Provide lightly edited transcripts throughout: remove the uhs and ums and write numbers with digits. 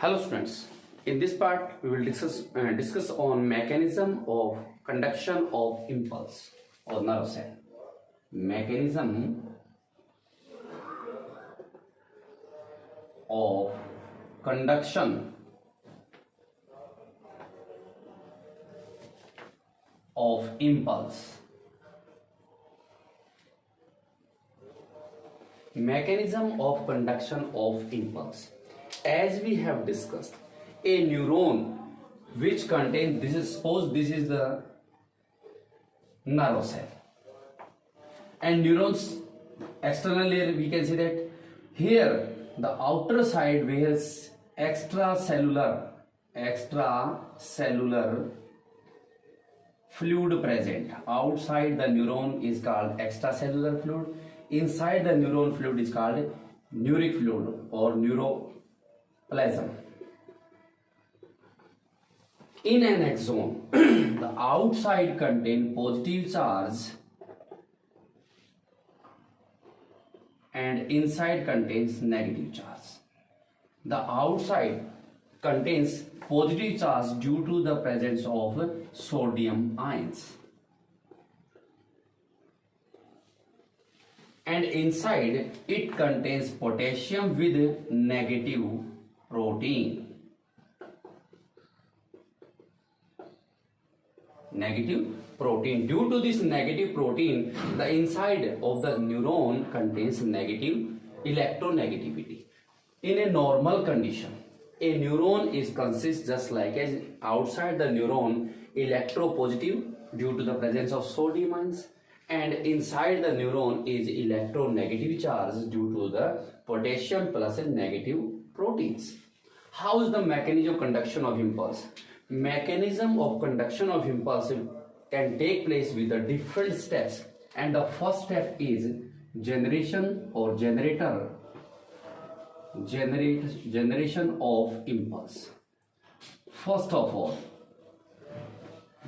Hello students, in this part we will discuss on mechanism of conduction of impulse or nerve cell. Mechanism of conduction of impulse. Mechanism of conduction of impulse. As we have discussed, a neuron which contains, suppose this is the nerve cell, and neurons external layer, we can say that here the outer side has extracellular fluid present. Outside the neuron is called extracellular fluid. Inside the neuron fluid is called neuric fluid or neuroplasm. In an axon, the outside contains positive charge and inside contains negative charge. The outside contains positive charge due to the presence of sodium ions, and inside it contains potassium with negative protein. Due to this negative protein, the inside of the neuron contains negative electronegativity. In a normal condition, a neuron consists just like as outside the neuron electropositive due to the presence of sodium ions, and inside the neuron is electronegative charge due to the potassium plus negative proteins. How is the mechanism of conduction of impulse? Mechanism of conduction of impulse can take place with the different steps, and the first step is generation or generation of impulse. First of all,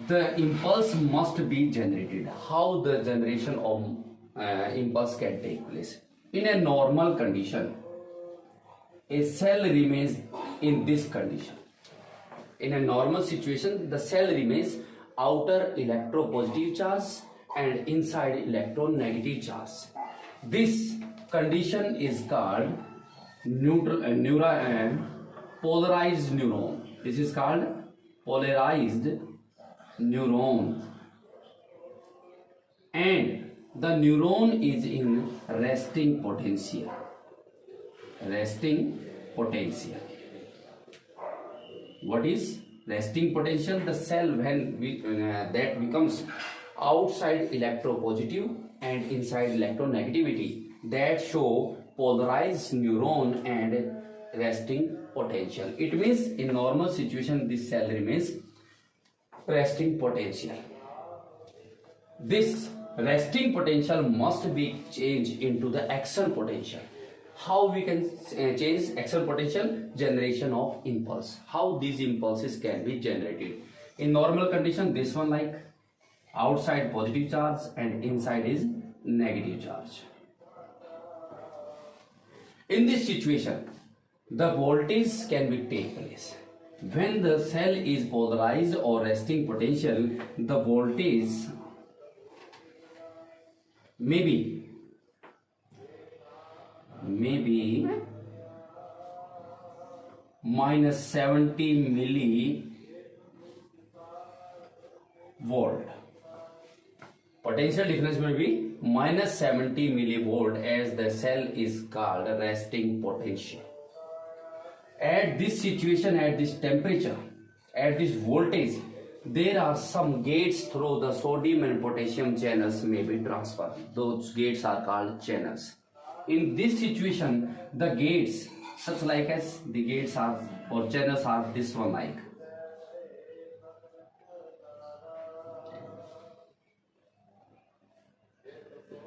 the impulse must be generated. How the generation of impulse can take place? In a normal condition, a cell remains in this condition. In a normal situation, the cell remains outer electropositive charge and inside electronegative charge. This condition is called polarized neuron. This is called polarized neuron, and the neuron is in resting potential. What is resting potential? The cell when that becomes outside electropositive and inside electronegativity, that show polarized neuron and resting potential. It means in normal situation this cell remains resting potential. This resting potential must be changed into the action potential. How we can change action potential? Generation of impulse. How these impulses can be generated? In normal condition, this one like outside positive charge and inside is negative charge. In this situation, the voltage can be take place. When the cell is polarized or resting potential, the voltage maybe minus 70 millivolt. Potential difference will be minus 70 millivolt, as the cell is called resting potential. At this situation, at this temperature, at this voltage, there are some gates through the sodium and potassium channels may be transferred. Those gates are called channels. In this situation, the gates, such like as the gates are or channels are this one like.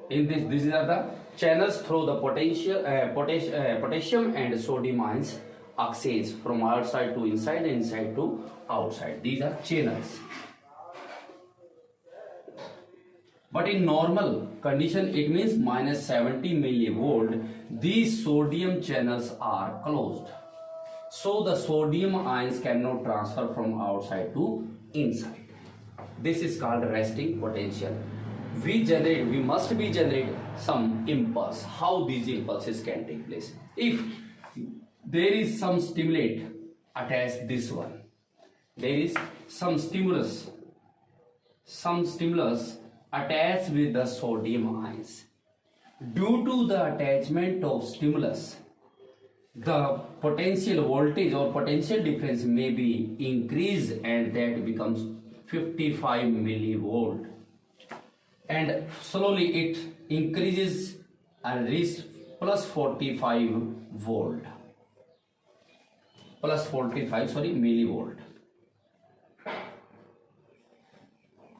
In this, these are the channels through the potassium and sodium ions exchange from outside to inside and inside to outside. These are channels. But in normal condition, it means minus 70 millivolt. These sodium channels are closed. So the sodium ions cannot transfer from outside to inside. This is called resting potential. We must be generate some impulse. How these impulses can take place? If there is some stimulate attached this one, there is some stimulus attached with the sodium ions. Due to the attachment of stimulus, the potential voltage or potential difference may be increased, and that becomes 55 millivolt, and slowly it increases and reaches plus 45 volt, millivolt.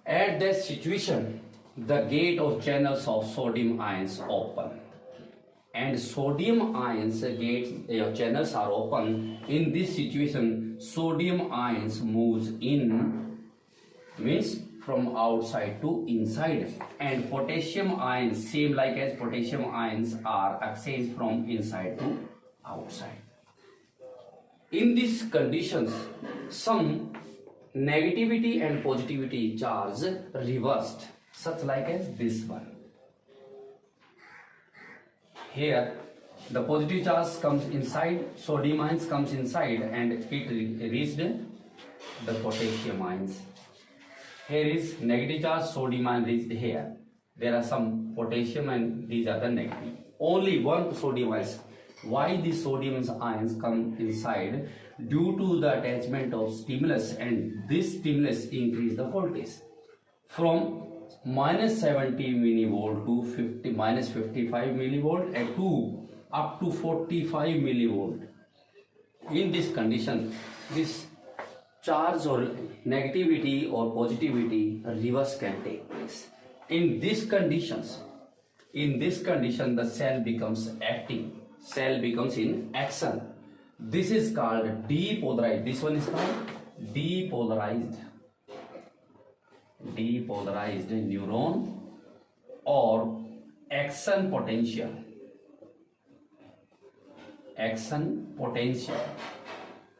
At that situation, the gate of channels of sodium ions open, and sodium ions channels are open. In this situation, sodium ions moves in, means from outside to inside, and potassium ions, same like as potassium ions, are exchanged from inside to outside. In these conditions, some negativity and positivity charge reversed, such like as this one. Here the positive charge comes inside, sodium ions comes inside, and it reached the potassium ions. Here is negative charge, sodium ion reached here. There are some potassium and these are the negative. Only one sodium ions. Why these sodium ions come inside? Due to the attachment of stimulus, and this stimulus increase the voltage from minus 70 millivolt to minus 55 millivolt and to up to 45 millivolt. In this condition, this charge or negativity or positivity reverse can take place. In these conditions, the cell becomes active, cell becomes in action. This is called depolarized. This one is called depolarized neuron or action potential.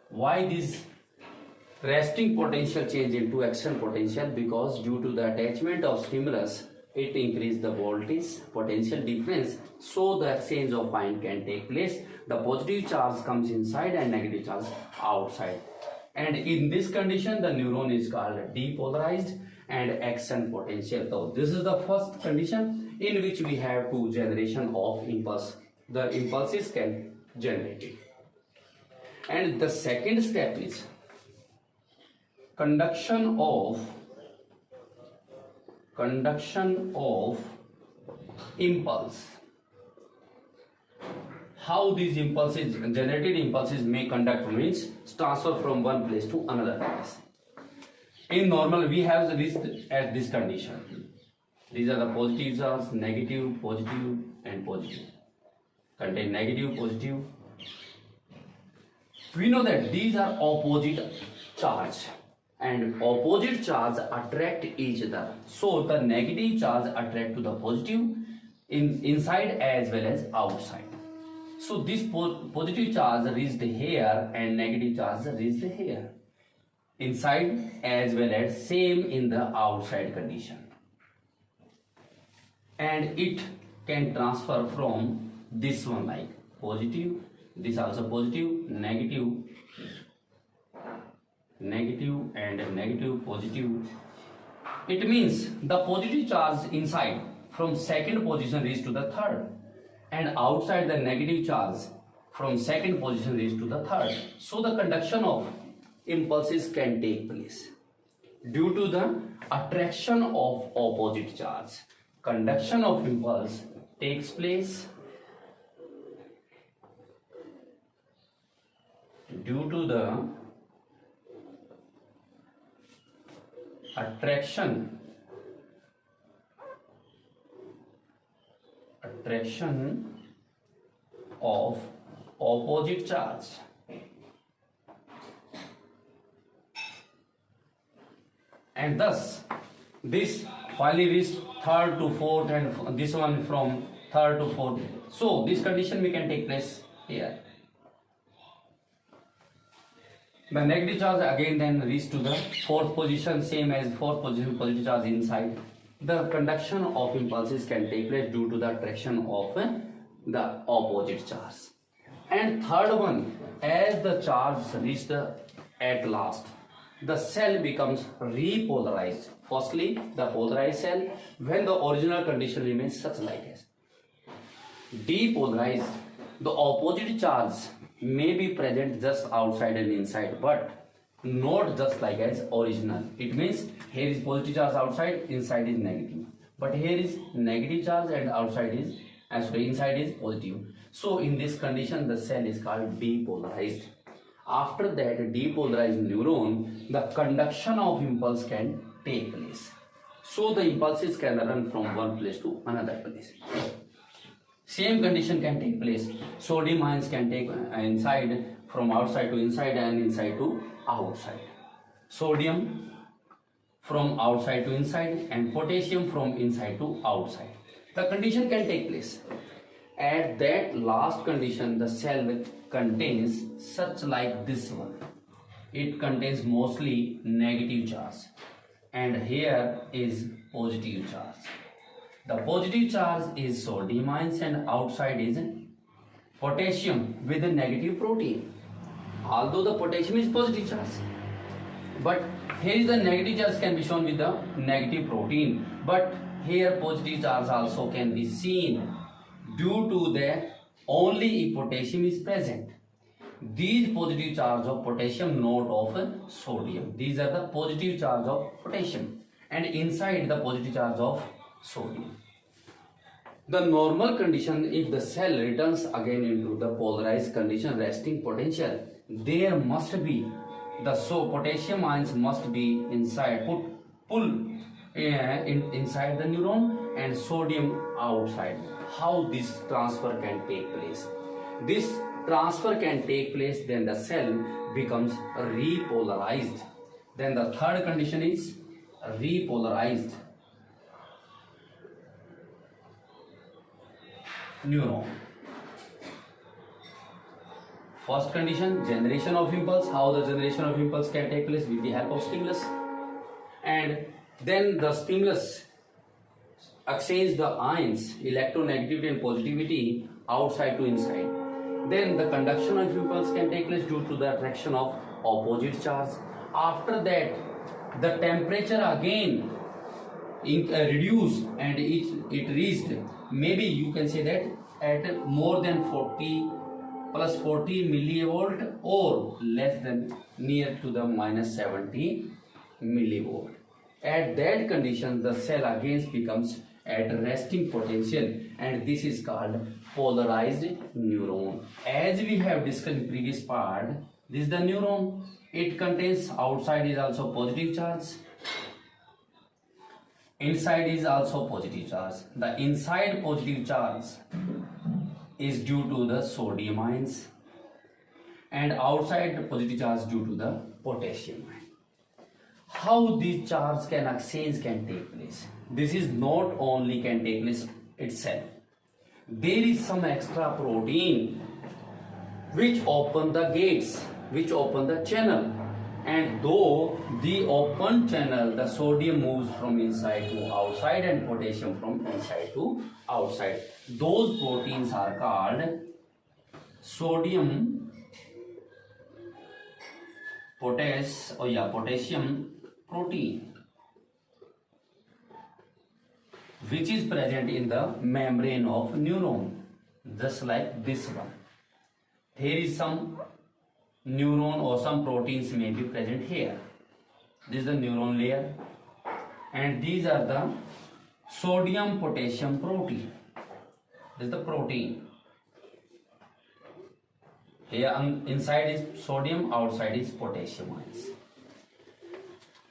Why this resting potential change into action potential? Because due to the attachment of stimulus, it increases the voltage potential difference, so the exchange of ion can take place. The positive charge comes inside and negative charge outside, and in this condition the neuron is called depolarized and action potential. So this is the first condition in which we have two generation of impulse. The impulses can generate it. And the second step is conduction of impulse. How these impulses, generated impulses, may conduct, means transfer from one place to another place. In normal, we have this at this condition. These are the positive charge, negative, positive, and positive. Contain negative, positive. We know that these are opposite charge, and opposite charge attract each other. So the negative charge attract to the positive inside as well as outside. So this positive charge reached here and negative charge reached here, inside as well as same in the outside condition, and it can transfer from this one like positive, this also positive, negative, and negative, positive. It means the positive charge inside from second position reach to the third, and outside the negative charge from second position reach to the third. So the conduction of impulses can take place due to the attraction of opposite charge. Conduction of impulse takes place due to the attraction of opposite charge. And thus this finally reached third to fourth, and this one from third to fourth. So this condition we can take place here. The negative charge again then reach to the fourth position, same as fourth position, positive charge inside. The conduction of impulses can take place due to the attraction of the opposite charge. And third one, as the charge reach the at last, the cell becomes repolarized. Firstly, the polarized cell, when the original condition remains such like as. Depolarized, the opposite charge may be present just outside and inside, but not just like as original. It means here is positive charge outside, inside is negative. But here is negative charge and outside is, inside is positive. So in this condition, the cell is called depolarized. After that depolarized neuron, the conduction of impulse can take place. So the impulses can run from one place to another place. Same condition can take place. Sodium ions can take inside, from outside to inside and inside to outside. Sodium from outside to inside and potassium from inside to outside. The condition can take place. At that last condition, the cell contains such like this one. It contains mostly negative charge, and here is positive charge. The positive charge is sodium ions and outside is potassium with a negative protein. Although the potassium is positive charge, but here is the negative charge can be shown with the negative protein, but here positive charge also can be seen due to that only if potassium is present. These positive charge of potassium, not of sodium. These are the positive charge of potassium and inside the positive charge of sodium. The normal condition, if the cell returns again into the polarized condition, resting potential, there must be the potassium ions must be inside, inside the neuron and sodium outside. How this transfer can take place? This transfer can take place, then the cell becomes repolarized. Then the third condition is repolarized neuron. First condition, generation of impulse. How the generation of impulse can take place with the help of stimulus, and then the stimulus exchange the ions, electronegativity and positivity outside to inside. Then the conduction of impulse can take place due to the attraction of opposite charge. After that, the temperature again reduced and it reached, maybe you can say that at more than 40 plus 40 millivolt or less than near to the minus 70 millivolt. At that condition, the cell again becomes at resting potential, and this is called polarized neuron. As we have discussed in previous part, this is the neuron. It contains outside is also positive charge, inside is also positive charge. The inside positive charge is due to the sodium ions and outside positive charge due to the potassium ion. How these charge can exchange can take place? This is not only can take place itself. There is some extra protein which open the gates, which open the channel, and though the open channel, the sodium moves from inside to outside and potassium from inside to outside. Those proteins are called potassium protein, which is present in the membrane of neuron, just like this one. Here is some neuron or some proteins may be present here. This is the neuron layer, and these are the sodium potassium protein. This is the protein. Here inside is sodium, outside is potassium ions.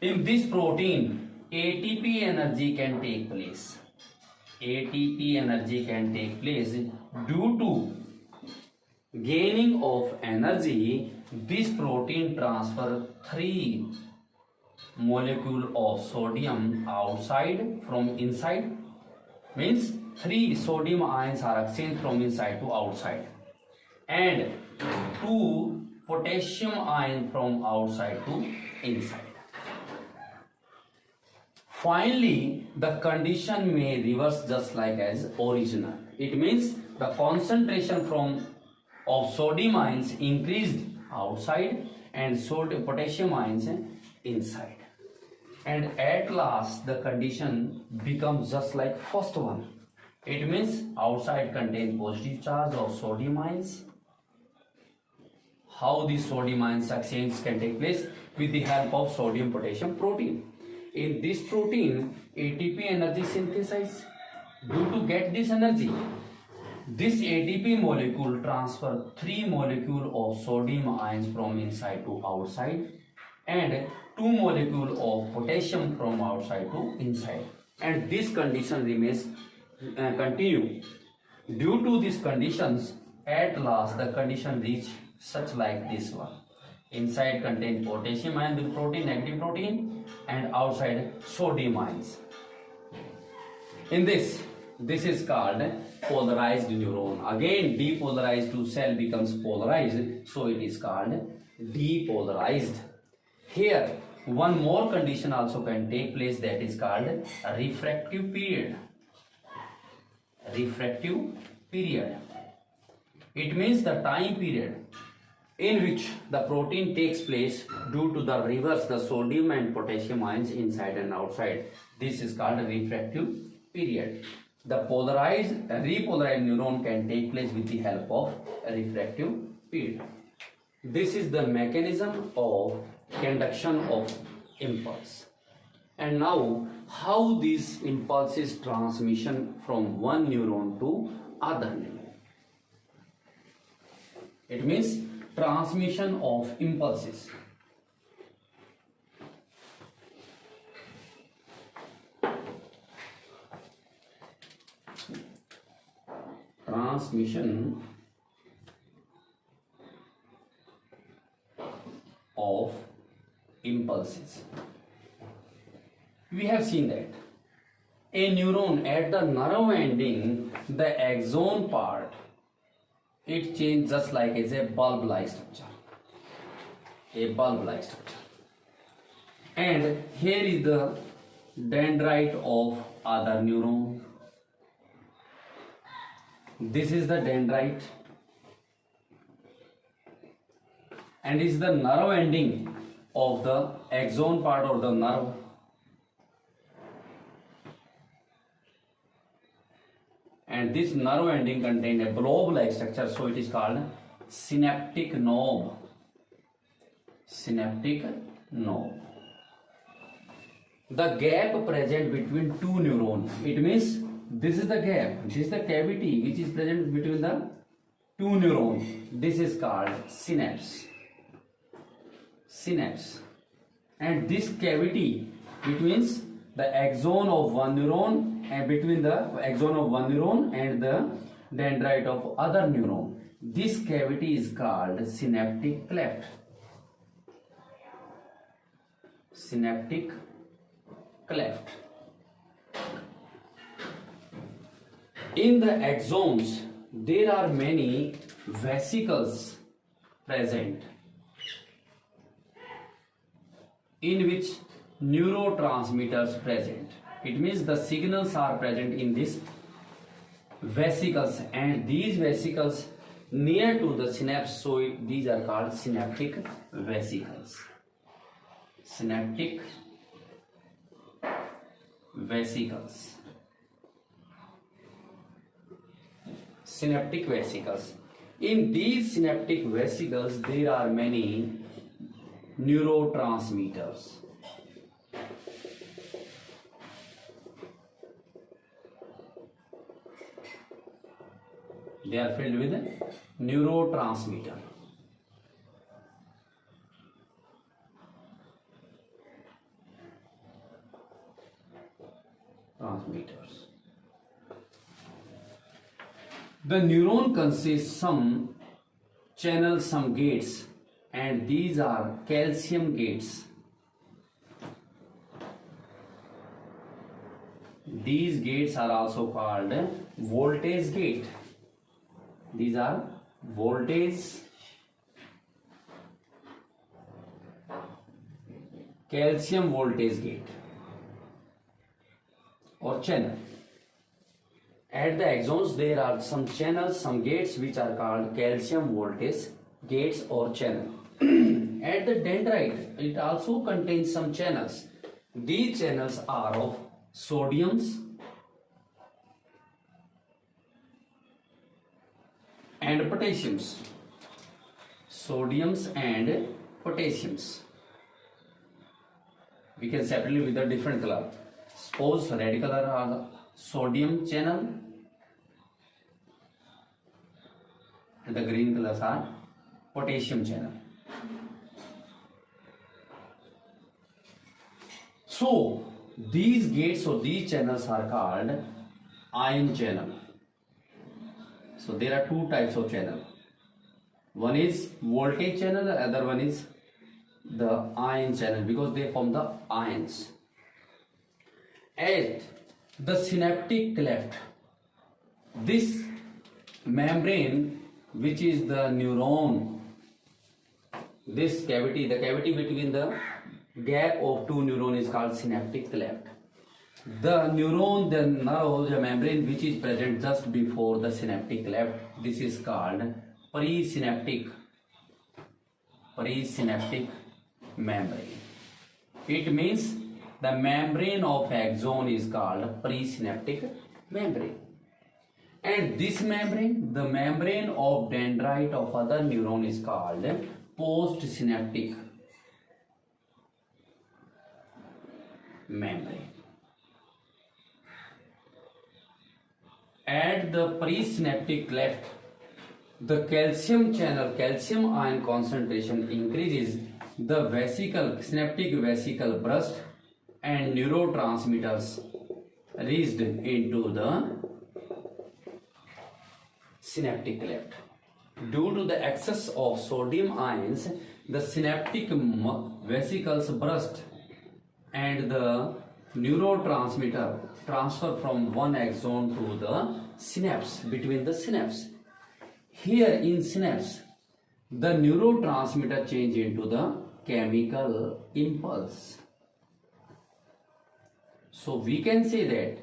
In this protein, ATP energy can take place. ATP energy can take place due to gaining of energy. This protein transfer 3 molecule of sodium outside from inside, means 3 sodium ions are exchanged from inside to outside, and 2 potassium ion from outside to inside. Finally, the condition may reverse just like as original. It means the concentration of sodium ions increased outside and potassium ions inside. And at last the condition becomes just like first one. It means outside contains positive charge of sodium ions. How these sodium ions exchange can take place? With the help of sodium potassium protein. In this protein, ATP energy synthesized. To get this energy, this ATP molecule transfer 3 molecules of sodium ions from inside to outside and 2 molecules of potassium from outside to inside. And this condition remains continue. Due to these conditions, at last the condition reach such like this one. Inside contain potassium ion with protein, negative protein, and outside sodium ions. In this is called polarized neuron. Again, depolarized to cell becomes polarized, so it is called depolarized. Here, one more condition also can take place, that is called a refractive period. Refractive period. It means the time period in which the protein takes place due to the reverse the sodium and potassium ions inside and outside. This is called a refractive period. The repolarized neuron can take place with the help of a refractive period. This is the mechanism of conduction of impulse. And now, how this impulse is transmission from one neuron to other neuron. It means transmission of impulses. Transmission of impulses. We have seen that a neuron at the nerve ending, the axon part, it changes just like as a bulb-like structure. A bulb-like structure. And here is the dendrite of other neuron. This is the dendrite. And is the nerve ending of the axon part or the nerve. And this nerve ending contains a blob-like structure, so it is called synaptic knob. Synaptic knob. The gap present between two neurons. It means this is the gap. This is the cavity which is present between the two neurons. This is called synapse. Synapse. And this cavity, it means the axon of one neuron, and between the axon of one neuron and the dendrite of other neuron. This cavity is called synaptic cleft. Synaptic cleft. In the axons, there are many vesicles present in which neurotransmitters present. It means the signals are present in these vesicles, and these vesicles near to the synapse, so these are called synaptic vesicles. Synaptic vesicles. Synaptic vesicles. In these synaptic vesicles, there are many neurotransmitters. They are filled with neurotransmitter. Transmitters. The neuron consists some channels, some gates, and these are calcium gates. These gates are also called voltage gate. These are voltage calcium voltage gate or channel. At the axons there are some channels, some gates which are called calcium voltage gates or channel. At the dendrite it also contains some channels. These channels are of sodiums and potassiums. Sodiums and potassiums. We can separately with a different color. Suppose red color are the sodium channel and the green colors are potassium channel. So these gates or these channels are called ion channel. So there are two types of channel. One is voltage channel, the other one is the ion channel because they form the ions. At the synaptic cleft, this membrane which is the neuron, this cavity, the cavity between the gap of two neurons is called synaptic cleft. The neuron, the nerve, the membrane which is present just before the synaptic cleft, this is called presynaptic membrane. It means the membrane of axon is called presynaptic membrane. And this membrane, the membrane of dendrite of other neuron is called postsynaptic membrane. At the presynaptic cleft, the calcium channel, calcium ion concentration increases, the vesicle, synaptic vesicle burst and neurotransmitters reached into the synaptic cleft. Due to the excess of sodium ions, the synaptic vesicles burst and the neurotransmitter transfer from one axon to the synapse, between the synapse. Here in synapse, the neurotransmitter change into the chemical impulse. So we can say that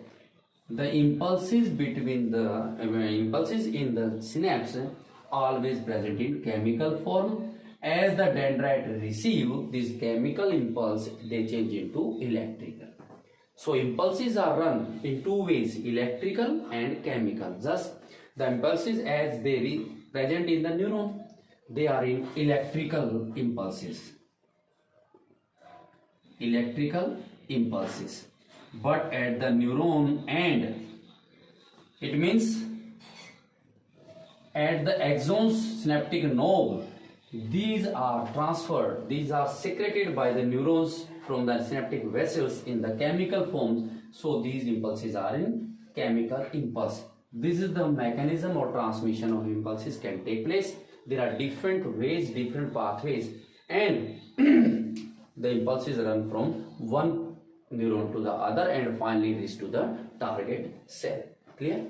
the impulses between the impulses in the synapse always present in chemical form. As the dendrite receive this chemical impulse, they change into electrical. So impulses are run in two ways, electrical and chemical. Thus the impulses as they present in the neuron, they are in electrical impulses. Electrical impulses. But at the neuron end, it means at the axon's synaptic knob, these are transferred, these are secreted by the neurons from the synaptic vessels in the chemical forms. So these impulses are in chemical impulse. This is the mechanism or transmission of impulses can take place. There are different ways, different pathways, and the impulses run from one neuron to the other and finally reach to the target cell. Clear?